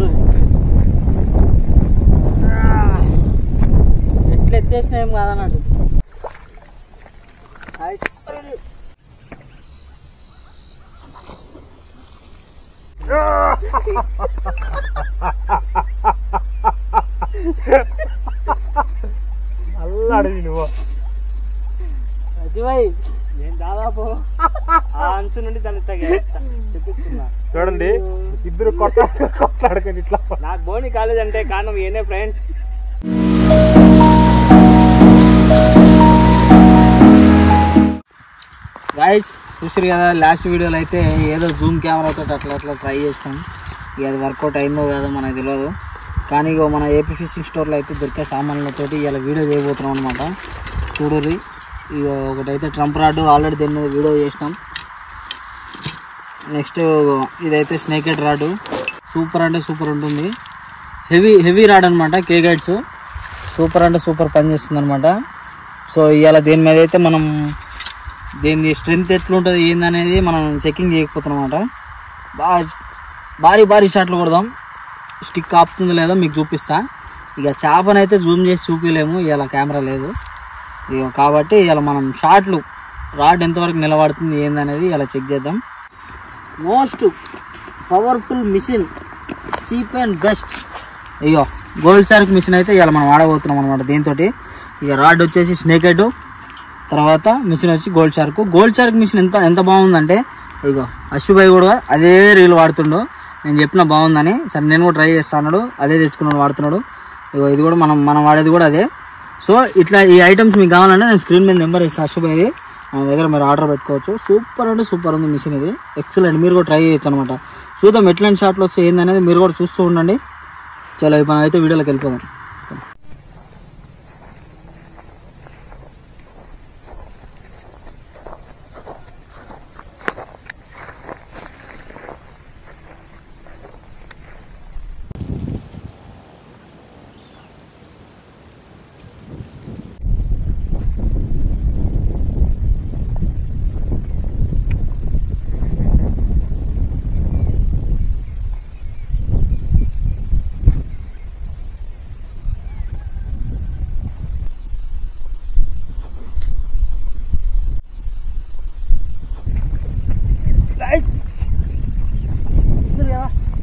చూడు ఎట్లా ఎత్తేసినా ఏం కాదన్నట్టు. అల్లాడివి నువ్వు అదివై నేను దాదాపు ఆ అంచు నుండి దాన్ని చూపిస్తున్నా. చూడండి ఇద్దరు కొట్లాడుకొని ఇట్లా. నాకు బోని కాలేజ్ అంటే కారణం ఏనే ఫ్రెండ్స్. గైస్ చూసారు కదా, లాస్ట్ వీడియోలో అయితే ఏదో జూమ్ కెమెరాతో అట్లా అట్లా ట్రై చేస్తాం. ఇక అది వర్కౌట్ అయిందో కాదో మనకు తెలియదు. కానీ ఇక మన ఏపీ ఫిషింగ్ స్టోర్లో అయితే దొరికే సామాన్లతోటి ఇలా వీడియో చేయబోతున్నాం అనమాట. చూడరి ఇక ఒకటైతే ట్రంప్ రాడ్ ఆల్రెడీ దీని మీద వీడియో చేసినాం. నెక్స్ట్ ఇదైతే స్నేక్ హెడ్ రాడ్, సూపర్ అంటే సూపర్ ఉంటుంది. హెవీ రాడ్ అనమాట, కే గైడ్స్. సూపర్ అంటే సూపర్ పని చేస్తుంది అనమాట. సో ఇవాళ దీని మీద అయితే మనం దీని స్ట్రెంత్ ఎట్లుంటుంది ఏందనేది మనం చెకింగ్ చేయకపోతున్నాం అనమాట. భారీ షాట్లు కొడదాం. స్టిక్ ఆపుతుందో లేదో మీకు చూపిస్తా. ఇక చేపనైతే జూమ్ చేసి చూపించలేము, ఇలా కెమెరా లేదు ఇక. కాబట్టి ఇలా మనం షాట్లు రాడ్ ఎంతవరకు నిలబడుతుంది ఏందనేది ఇలా చెక్ చేద్దాం. Most powerful machine, cheap and best. ఇగో గోల్డ్ షార్క్ మిషన్ అయితే ఇలా మనం వాడబోతున్నాం అనమాట. దీంతో ఇక రాడ్ వచ్చేసి స్నేక్ హెడ్, తర్వాత మిషన్ వచ్చి గోల్డ్ షార్క్ మిషన్ ఎంత బాగుందంటే, ఇగో అశుభాయ్ కూడా అదే రీల్ వాడుతుండు. నేను చెప్పిన బాగుందని, సరే నేను కూడా ట్రై చేస్తాను. అదే తెచ్చుకున్నాడు వాడుతున్నాడు. ఇగో ఇది కూడా మనం వాడేది కూడా అదే. సో ఇట్లా ఈ ఐటమ్స్ మీకు కావాలంటే నేను స్క్రీన్ మీద నెంబర్ ఇస్తాను అశుభాయ్ది, మన దగ్గర మీరు ఆర్డర్ పెట్టుకోవచ్చు. సూపర్ అంటే సూపర్ ఉంది మిషన్ ఇది, ఎక్సలెంట్. మీరు కూడా ట్రై చేయొచ్చు అనమాట. చూద్దాం ఎట్లాంటి షాట్లు వస్తే ఏందనేది మీరు కూడా చూస్తూ ఉండండి. చలో ఇప్పుడు అయితే వీడియోలోకి వెళ్ళిపోదాం.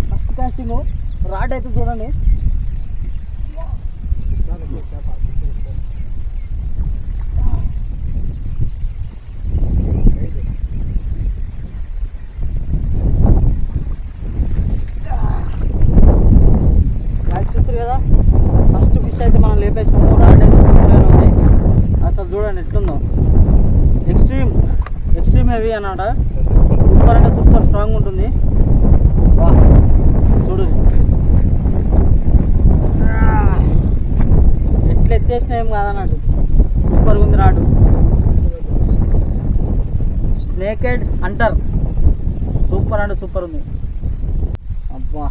ఫస్ట్ కాస్టింగ్ రాడ్ అయితే చూడండి. చూసారు కదా, ఫస్ట్ ఫిష్ అయితే మనం లేపేసాము. రాడ్ అయితే ఉంది. అసలు చూడండి ఎట్లుందో, ఎక్స్ట్రీమ్ హెవీ అన్నమాట. సూపర్ అంటే సూపర్ స్ట్రాంగ్ ఉంటుంది. చూడు ఎట్లా ఎత్తేసినా ఏం కాదన్నట్టు, సూపర్గా ఉంది రాడు. స్నేక్ హెడ్ హంటర్, సూపర్ అంటే సూపర్ ఉంది. అబ్బా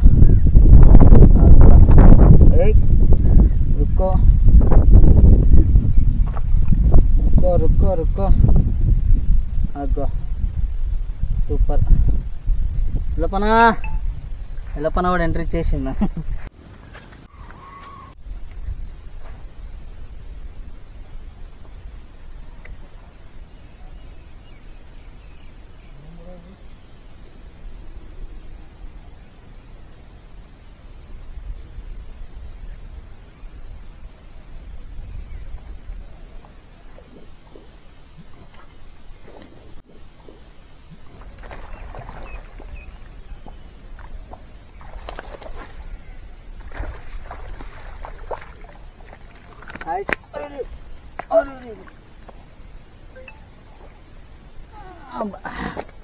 రుక్కో అగ్గో సూపర్. ఎలపన కూడా ఎంట్రీ చేసిందా.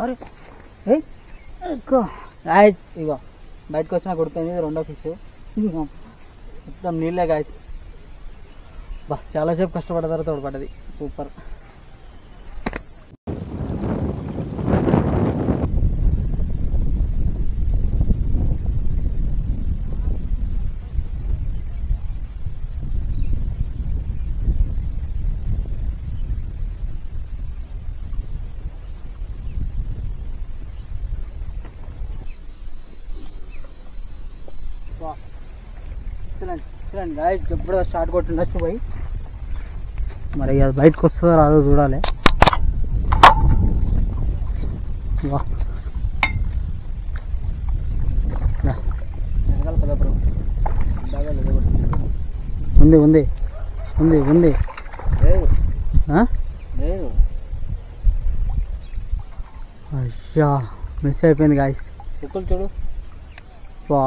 అరే ఇగో బయటకు వచ్చినా కొడుతుంది రెండో ఫిష్. మొత్తం నీళ్ళే గాయస్. చాలాసేపు కష్టపడ్డ తర్వాత తోడపడ్డది. సూపర్. చూడండి గాయస్ జబర్దస్త్ స్టార్ట్ కొట్టిండొచ్చు పోయి మరి అది బయటకు వస్తుందో రాదో చూడాలి. ఉంది ఉంది ఉంది ఉంది అయ్యా మిస్ అయిపోయింది గాయస్. కుక్కలు చూడు వా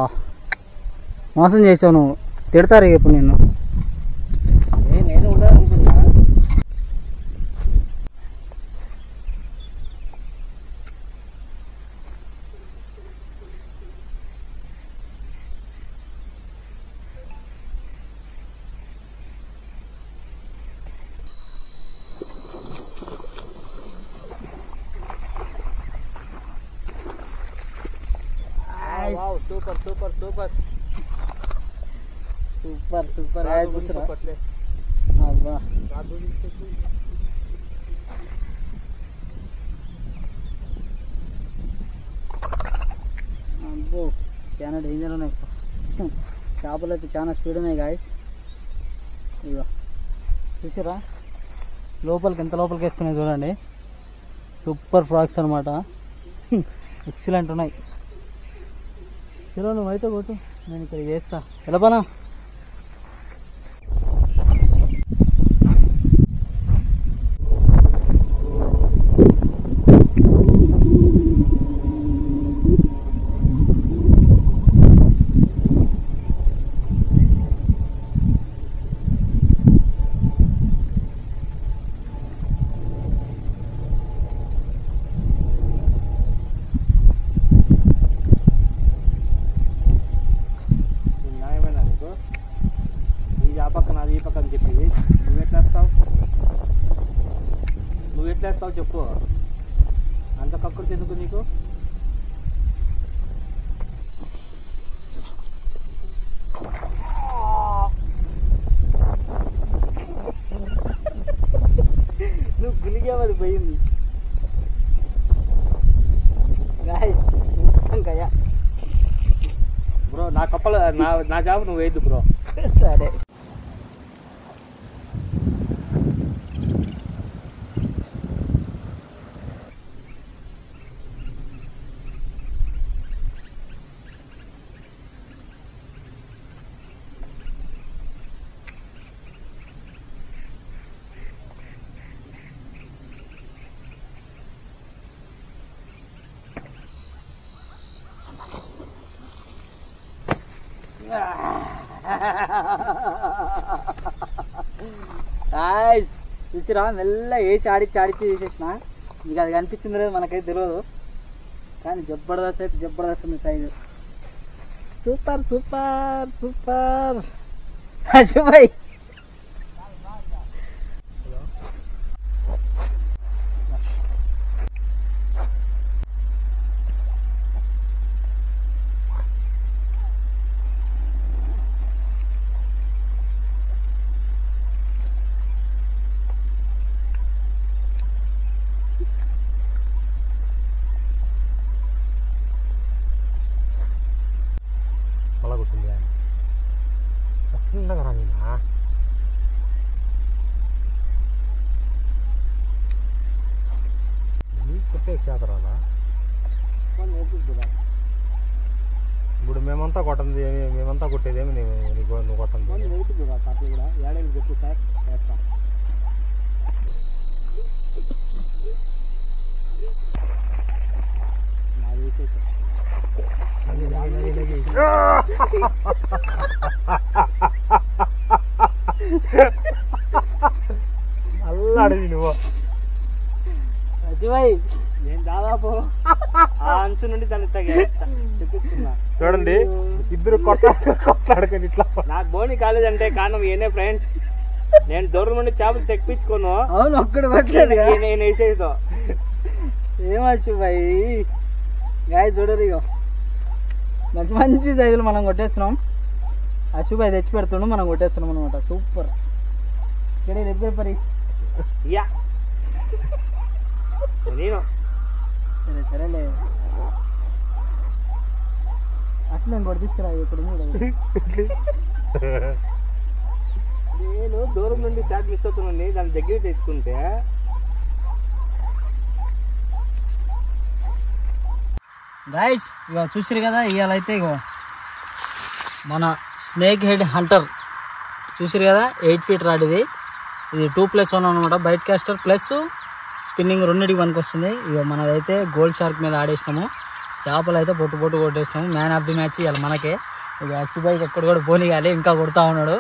మోసం చేసావు నువ్వు, తిడతారు ఇప్పుడు నేను ఉండాలనుకుంటున్నా. Super super super super super అబ్బా అబ్బో చాలా డేంజర్ ఉన్నాయి చేపలు అయితే చాలా స్పీడ్ ఉన్నాయి గాయస్. ఇగో చూసారా లోపలికి ఎంత లోపలికి వేసుకున్నాయి చూడండి. సూపర్ ఫ్రాక్స్ అనమాట, ఎక్సలెంట్ ఉన్నాయి. చలో నువ్వు అయితే కొట్టు, నేను ఇక్కడ చేస్తా. ఎలా పనా పక్కన ఈ పక్కన చెప్పి నువ్వు ఎట్లా వేస్తావు చెప్పు. అంత కక్కుడు ఎందుకు నీకు? నువ్వు గులిగేవది పోయింది బ్రో. నా కప్పలు నా జాబ్ నువ్వు వేయద్దు బ్రో. సరే చూసిరా మెల్ల వేసి ఆడిచ్చి చేసేసిన. మీకు అది కనిపించింది లేదు మనకైతే తెలియదు, కానీ జబర్దస్త్ అయితే జబర్దస్త్ ఉంది సైజు. సూపర్ సూపర్ సూపర్ అశుభాయ్. ఇప్పుడు మేమంతా కొట్టండి, మేమంతా కొట్టేదేమి నువ్వు కొట్టండి. కూడా ఏడేళ్ళు చెప్పు సార్ చేస్తాం. అల్లాడివి నువ్వు అజిబాయ్. నేను దాదాపు ఆ అంచు నుండి దాన్ని తెప్పిస్తున్నా. చూడండి ఇద్దరు కొట్లాడుకొని ఇట్లా. నాకు బోని కాలేజ్ అంటే కారణం ఏనే ఫ్రెండ్స్. నేను దూరం నుండి చేపలు తెప్పించుకోను. అవును ఒక్కడు పట్టలేదు నేను వేసేదో. ఏమచ్చు బాయ్ గాయ చూడరు. ఇగో మంచి మంచి సైజులు మనం కొట్టేస్తున్నాం. అశుభాయ్ తెచ్చి పెడుతుండు, మనం కొట్టేస్తున్నాం అనమాట. సూపర్. ఇక్కడ రెప్పరి నేను సరే సరేలే. అట్లా ఇంకోటి తీసుకురా ఇక్కడ నేను దూరం నుండి షాట్ మిస్ అవుతున్నాను దాని దగ్గర తెచ్చుకుంటే గాయస్ ఇక చూసారు కదా ఇవాళ అయితే ఇగో మన స్నేక్ హెడ్ హంటర్ చూసారు కదా 8 feet రాడ్ ఇది 2+1 అనమాట బైట్ కాస్టర్ ప్లస్ స్పిన్నింగ్ రెండింటికి పనికి వస్తుంది. ఇక మనదైతే గోల్డ్ షార్క్ మీద ఆడేసినాము. చేపలు అయితే పొట్టు పొట్టు కొట్టేసినాము. మ్యాన్ ఆఫ్ ది మ్యాచ్ ఇవాళ మనకే. ఇక అచ్చిబాయికి ఎక్కడ కూడా పోనీయాలి, ఇంకా కొడతా ఉన్నాడు.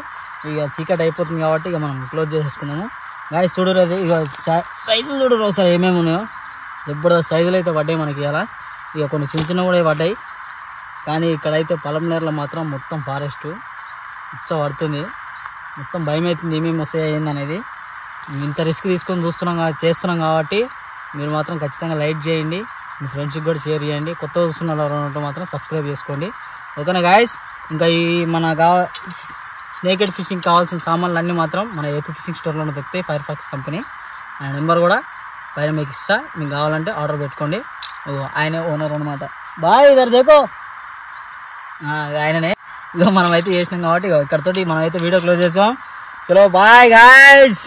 ఇక చీకటి అయిపోతుంది కాబట్టి ఇక మనం క్లోజ్ చేసేసుకున్నాము. గాయస్ చూడరు అది ఇక సైజులు చూడరు ఒకసారి ఏమేమి ఉన్నాయో. ఎప్పుడు సైజులు అయితే పడ్డాయి మనకి ఇలా. ఇక కొన్ని చిన్న చిన్న కూడా పడ్డాయి. కానీ ఇక్కడైతే పొలంనేరులో మాత్రం మొత్తం ఫారెస్ట్ ఇచ్చ పడుతుంది. మొత్తం భయం అవుతుంది ఏమేమి వస్తాయి ఏందనేది. ఇంత రిస్క్ తీసుకొని చేస్తున్నాం కాబట్టి మీరు మాత్రం ఖచ్చితంగా లైక్ చేయండి, మీ ఫ్రెండ్స్కి కూడా షేర్ చేయండి. కొత్త చూస్తున్న వాళ్ళు మాత్రం సబ్స్క్రైబ్ చేసుకోండి. ఓకేనా గాయస్. ఇంకా ఈ మన స్నేక్ హెడ్ ఫిషింగ్ కావాల్సిన సామాన్లు అన్నీ మాత్రం మన ఏపీ ఫిషింగ్ స్టోర్లోనే దొరుకుతాయి. Fire Fox company. ఆయన నెంబర్ కూడా పైన మీకు ఇస్తా, మీకు కావాలంటే ఆర్డర్ పెట్టుకోండి. ఆయనే ఓనర్ అనమాట. బాయ్ ఇద్దరు దేకో ఆయననే. ఇక మనం అయితే చేసినాం కాబట్టి ఇక్కడతోటి మనం అయితే వీడియో క్లోజ్ చేసాం. చలో బాయ్ గాయ్స్.